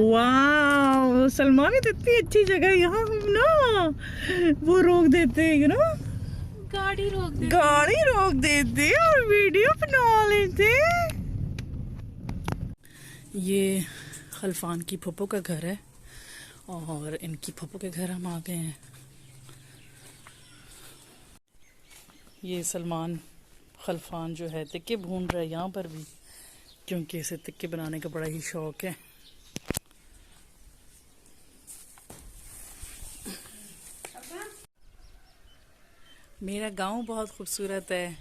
वाह सलमान, ये तो इतनी अच्छी जगह है, यहाँ हम ना वो रोक देते हैं, गाड़ी रोक देते और वीडियो बना लेते। ये खलफान की फूफो का घर है और इनकी फूफो के घर हम आ गए हैं। ये सलमान खलफान जो है तिक्के भून रहा है यहाँ पर भी, क्योंकि इसे तिक्के बनाने का बड़ा ही शौक है। मेरा गांव बहुत खूबसूरत है,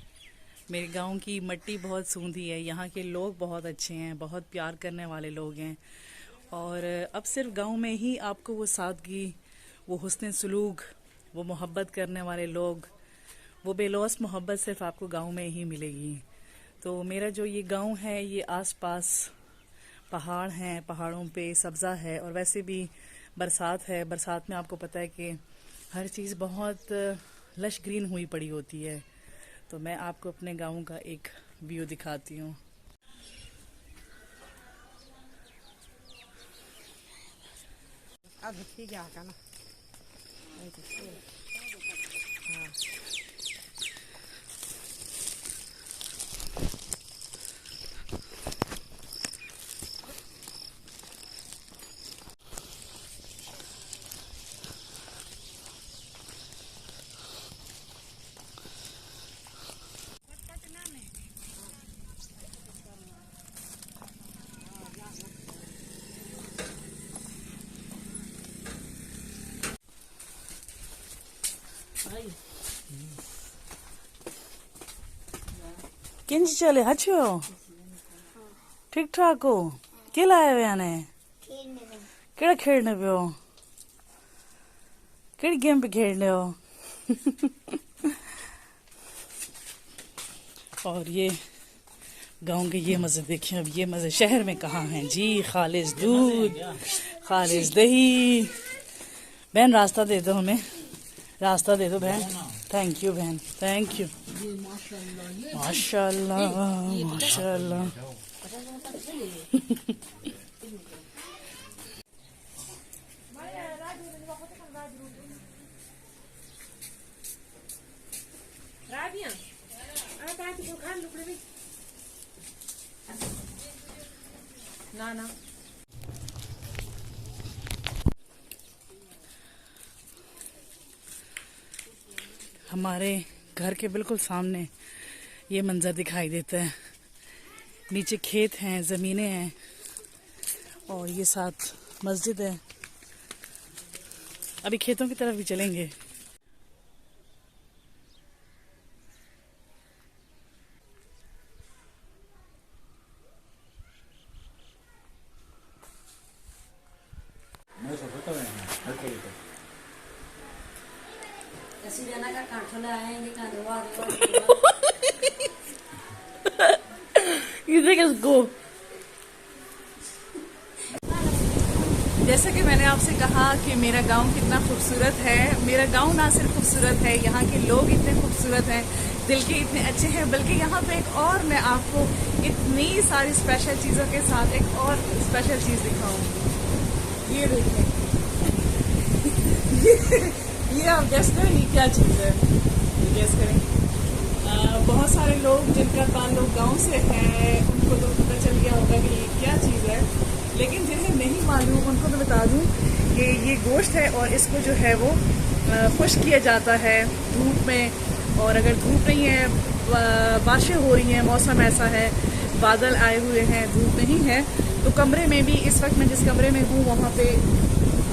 मेरे गांव की मिट्टी बहुत सूंधी है, यहाँ के लोग बहुत अच्छे हैं, बहुत प्यार करने वाले लोग हैं। और अब सिर्फ गांव में ही आपको वो सादगी, वो हुस्न सलूक, वो मोहब्बत करने वाले लोग, वो बेलौस मोहब्बत सिर्फ आपको गांव में ही मिलेगी। तो मेरा जो ये गांव है, ये आसपास पहाड़ हैं, पहाड़ों पे सब्ज़ा है और वैसे भी बरसात है। बरसात में आपको पता है कि हर चीज़ बहुत लश ग्रीन हुई पड़ी होती है। तो मैं आपको अपने गांव का एक व्यू दिखाती हूँ। किंज चले हचो ठीक ठाक हो के लाए हुए ने केड़ा खेलने पे हो केड़ी गेम पे खेलने हो और ये गांव के ये मजे देखिए। अब ये मजे शहर में कहाँ हैं जी। खालिस दूध, खालिस दही। बहन रास्ता दे दो हमें, रास्ता दे दो बहन। थैंक यू बहन, थैंक यू। माशाल्लाह माशाल्लाह। ना ना हमारे घर के बिल्कुल सामने ये मंजर दिखाई देता है। नीचे खेत हैं, ज़मीनें हैं और ये साथ मस्जिद है। अभी खेतों की तरफ भी चलेंगे। You think it's go? जैसे कि मैंने आपसे कहा कि मेरा गांव कितना खूबसूरत है। मेरा गांव ना सिर्फ खूबसूरत है, यहाँ के लोग इतने खूबसूरत हैं, दिल के इतने अच्छे हैं, बल्कि यहाँ पे एक और मैं आपको इतनी सारी स्पेशल चीज़ों के साथ एक और स्पेशल चीज़ दिखाऊंगी। ये देखें ये आप गेस करें ये क्या चीज़ है। ये गेस करें। बहुत सारे लोग जिनका ताल्लुक गांव से है उनको तो पता चल गया होगा कि ये क्या चीज़ है, लेकिन जिन्हें नहीं मालूम उनको मैं बता दूं कि ये गोश्त है और इसको जो है वो खुश्क किया जाता है धूप में। और अगर धूप नहीं है, बारिशें हो रही हैं, मौसम ऐसा है, बादल आए हुए हैं, धूप नहीं है, तो कमरे में भी इस वक्त मैं जिस कमरे में हूँ वहाँ पे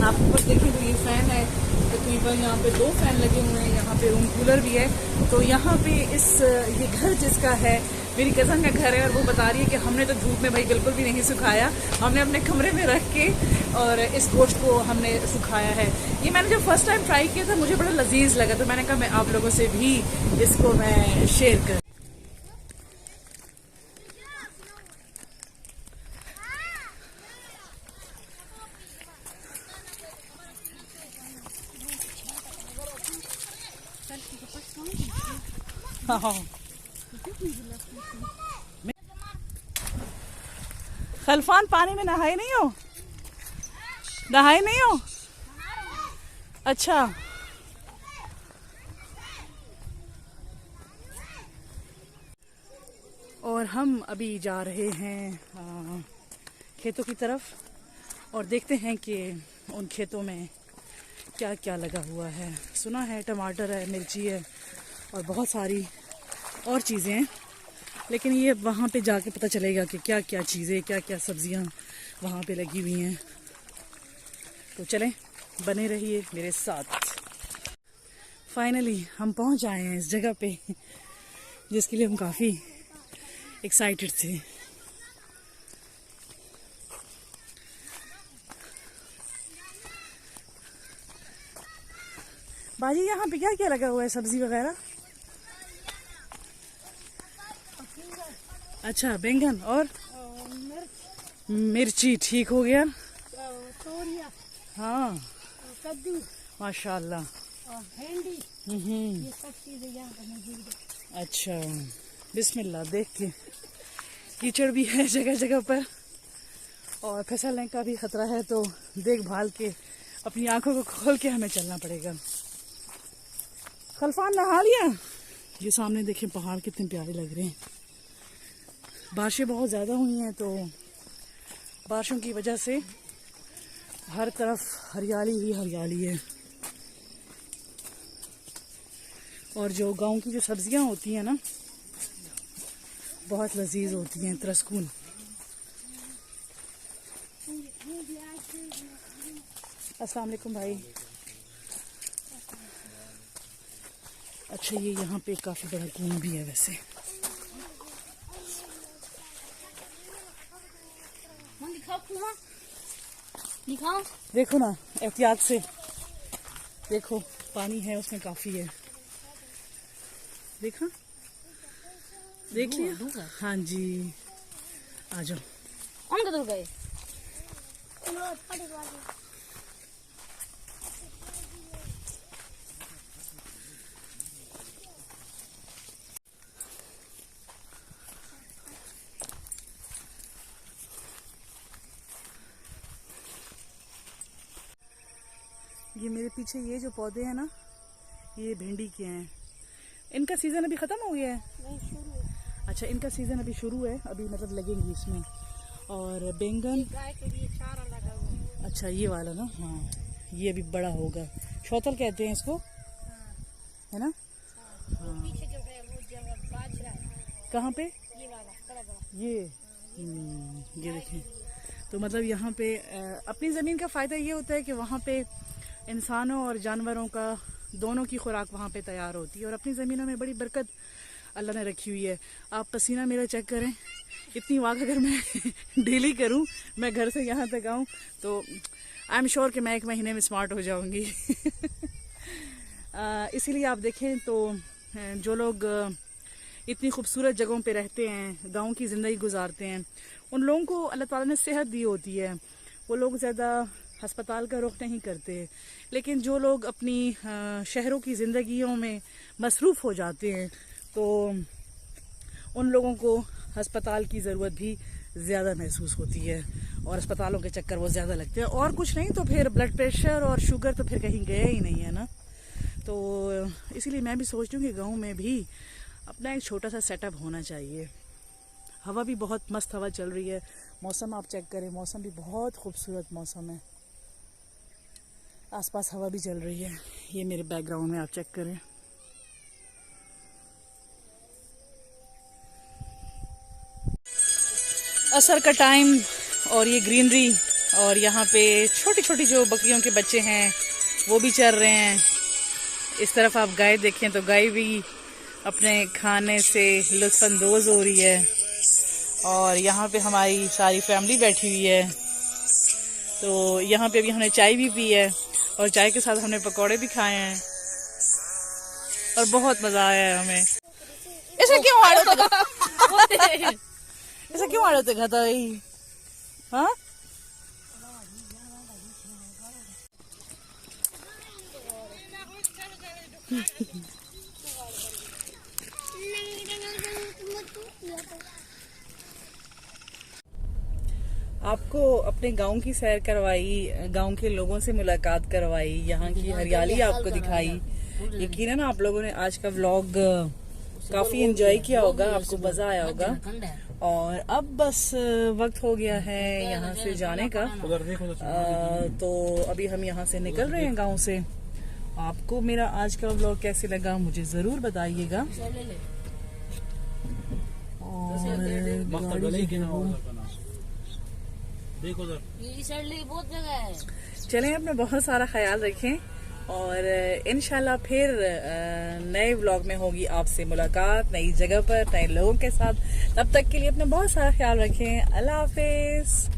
आप ऊपर देखिए तो ये फ़ैन है तकरीबन, यहाँ पे 2 फैन लगे हुए हैं, यहाँ पे रूम कूलर भी है। तो यहाँ पे ये घर जिसका है मेरी कज़न का घर है और वो बता रही है कि हमने तो धूप में भाई बिल्कुल भी नहीं सुखाया, हमने अपने कमरे में रख के और इस गोश्त को हमने सुखाया है। ये मैंने जब फर्स्ट टाइम ट्राई किया था मुझे बड़ा लजीज लगा, तो मैंने कहा मैं आप लोगों से भी इसको मैं शेयर कर। खलफान पानी में नहाए नहीं हो? नहाए नहीं हो? अच्छा, और हम अभी जा रहे हैं खेतों की तरफ और देखते हैं कि उन खेतों में क्या क्या लगा हुआ है। सुना है टमाटर है, मिर्ची है और बहुत सारी और चीज़ें हैं, लेकिन ये वहाँ पे जाके पता चलेगा कि क्या क्या चीज़ें, क्या क्या सब्जियाँ वहाँ पे लगी हुई हैं। तो चलें, बने रहिए मेरे साथ। फाइनली हम पहुँच आए हैं इस जगह पे जिसके लिए हम काफ़ी एक्साइटेड थे। बाजी यहाँ पे क्या क्या लगा हुआ है, सब्जी वगैरह? अच्छा, बैंगन और मिर्ची, ठीक हो गया। हाँ, कद्दू, माशाल्लाह। भिंडी, ये सब चीजें यहाँ पर मौजूद है। अच्छा, बिस्मिल्लाह। देख के कीचड़ भी है जगह जगह पर और फिसलने का भी खतरा है, तो देखभाल के अपनी आंखों को खोल के हमें चलना पड़ेगा। खलफान नहा लिया? ये सामने देखें पहाड़ कितने प्यारे लग रहे हैं। बारिशें बहुत ज़्यादा हुई हैं, तो बारिशों की वजह से हर तरफ हरियाली ही हरियाली है। और जो गांव की जो सब्जियां होती हैं ना, बहुत लजीज होती हैं, तरसकून। अस्सलाम वालेकुम भाई। अच्छा, ये यहाँ पे काफ़ी बड़ा कुआं भी है वैसे। दिखाओ, देखो ना, एहतियात से देखो, पानी है उसमें काफ़ी है। देखा, देख लिया? हाँ जी, आ जाओ। हम कदर गए। ये मेरे पीछे ये जो पौधे हैं ना, ये भिंडी के हैं। इनका सीज़न अभी ख़त्म हो गया है? नहीं, शुरू है। अच्छा, इनका सीज़न अभी शुरू है, अभी मतलब लगेंगी इसमें। और बैंगन, गाय के लिए चारा लगा हुआ है। अच्छा ये वाला ना, हाँ, ये अभी बड़ा होगा। शौतल कहते हैं इसको, है ना? हाँ। पीछे जो है वो जगह बाजरा है। कहाँ पे? ये वाला बड़ा बड़ा। ये देखें। तो मतलब यहाँ पे अपनी ज़मीन का फ़ायदा ये होता है कि वहाँ पे इंसानों और जानवरों का दोनों की खुराक वहाँ पे तैयार होती है। और अपनी ज़मीनों में बड़ी बरकत अल्लाह ने रखी हुई है। आप पसीना मेरा चेक करें, इतनी वाक अगर मैं डेली करूं, मैं घर से यहाँ तक आऊँ, तो आई एम श्योर कि मैं 1 महीने में स्मार्ट हो जाऊंगी। इसीलिए आप देखें तो जो लोग इतनी खूबसूरत जगहों पे रहते हैं, गांव की ज़िंदगी गुजारते हैं, उन लोगों को अल्लाह ताला ने सेहत दी होती है। वो लोग ज़्यादा अस्पताल का रुख नहीं करते। लेकिन जो लोग अपनी शहरों की ज़िंदगियों में मसरूफ़ हो जाते हैं, तो उन लोगों को अस्पताल की ज़रूरत भी ज़्यादा महसूस होती है और अस्पतालों के चक्कर वो ज़्यादा लगते हैं। और कुछ नहीं तो फिर ब्लड प्रेशर और शुगर तो फिर कहीं गया ही नहीं है ना। तो इसीलिए मैं भी सोचती हूँ कि गाँव में भी अपना एक छोटा सा सेटअप होना चाहिए। हवा भी बहुत मस्त हवा चल रही है। मौसम आप चेक करें, मौसम भी बहुत खूबसूरत मौसम है। आसपास हवा भी चल रही है। ये मेरे बैकग्राउंड में आप चेक करें। असर का टाइम और ये ग्रीनरी, और यहाँ पे छोटी छोटी जो बकरियों के बच्चे हैं वो भी चल रहे हैं। इस तरफ आप गाय देखें तो गाय भी अपने खाने से लुत्फानंदोज हो रही है। और यहाँ पे हमारी सारी फैमिली बैठी हुई है। तो यहाँ पे अभी हमने चाय भी पी है और चाय के साथ हमने पकौड़े भी खाए हैं और बहुत मज़ा आया है हमें। ऐसा क्यों आ रहा था? ऐसा क्यों आ रहा था खाता है? हाँ, आपको अपने गांव की सैर करवाई, गांव के लोगों से मुलाकात करवाई, यहाँ की हरियाली आपको दिखाई। यकीनन आप लोगों ने आज का व्लॉग काफी एंजॉय किया होगा, आपको मजा आया होगा। और अब बस वक्त हो गया है यहाँ से जाने का। तो अभी हम यहाँ से निकल रहे हैं गांव से। आपको मेरा आज का व्लॉग कैसे लगा मुझे जरूर बताइएगा। बहुत जगह है। चलें, अपना बहुत सारा ख्याल रखें और इंशाल्लाह फिर नए व्लॉग में होगी आपसे मुलाकात, नई जगह पर नए लोगों के साथ। तब तक के लिए अपना बहुत सारा ख्याल रखें। अल्लाह हाफिज।